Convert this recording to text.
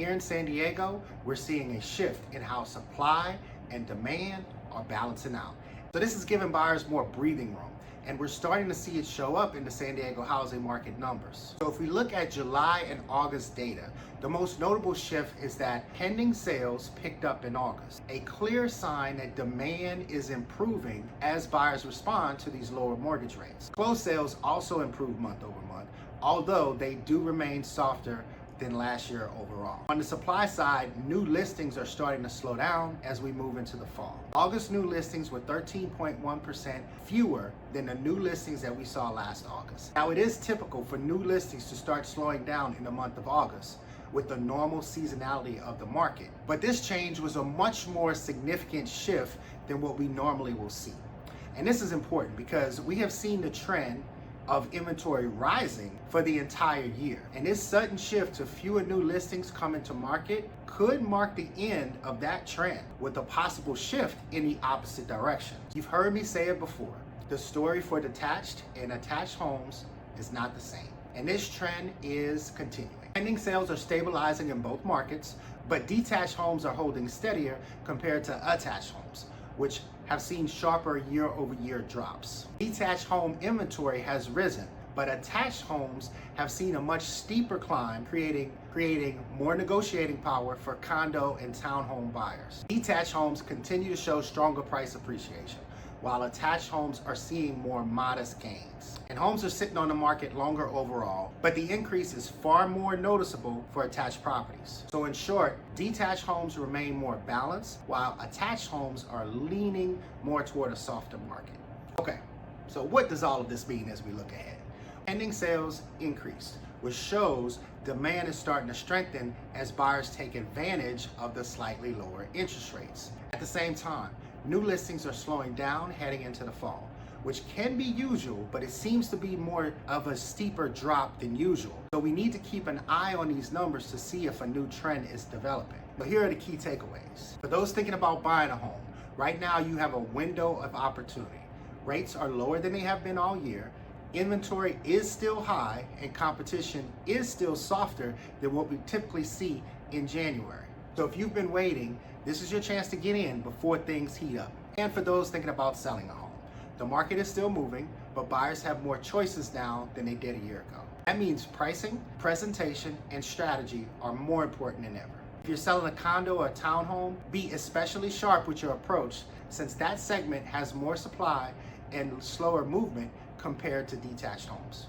here in San Diego, we're seeing a shift in how supply and demand are balancing out. So this is giving buyers more breathing room, and we're starting to see it show up in the San Diego housing market numbers. So if we look at July and August data, the most notable shift is that pending sales picked up in August, a clear sign that demand is improving as buyers respond to these lower mortgage rates. Closed sales also improved month over month, although they do remain softer than last year overall. On the supply side, new listings are starting to slow down as we move into the fall. August new listings were 13.1% fewer than the new listings that we saw last August. Now, it is typical for new listings to start slowing down in the month of August with the normal seasonality of the market. But this change was a much more significant shift than what we normally will see. And this is important because we have seen the trend of inventory rising for the entire year. And this sudden shift to fewer new listings coming to market could mark the end of that trend with a possible shift in the opposite direction. You've heard me say it before, the story for detached and attached homes is not the same. And this trend is continuing. Pending sales are stabilizing in both markets, but detached homes are holding steadier compared to attached homes, which have seen sharper year-over-year drops. Detached home inventory has risen, but attached homes have seen a much steeper climb, creating more negotiating power for condo and townhome buyers. Detached homes continue to show stronger price appreciation, while attached homes are seeing more modest gains. And homes are sitting on the market longer overall, but the increase is far more noticeable for attached properties. So in short, detached homes remain more balanced, while attached homes are leaning more toward a softer market. Okay, so what does all of this mean as we look ahead? Pending sales increased, which shows demand is starting to strengthen as buyers take advantage of the slightly lower interest rates. At the same time, new listings are slowing down heading into the fall, which can be usual, but it seems to be more of a steeper drop than usual. So we need to keep an eye on these numbers to see if a new trend is developing. But here are the key takeaways. For those thinking about buying a home, right now you have a window of opportunity. Rates are lower than they have been all year. Inventory is still high and competition is still softer than what we typically see in January. So if you've been waiting, this is your chance to get in before things heat up. And for those thinking about selling a home, the market is still moving, but buyers have more choices now than they did a year ago. That means pricing, presentation, and strategy are more important than ever. If you're selling a condo or a townhome, be especially sharp with your approach, since that segment has more supply and slower movement compared to detached homes.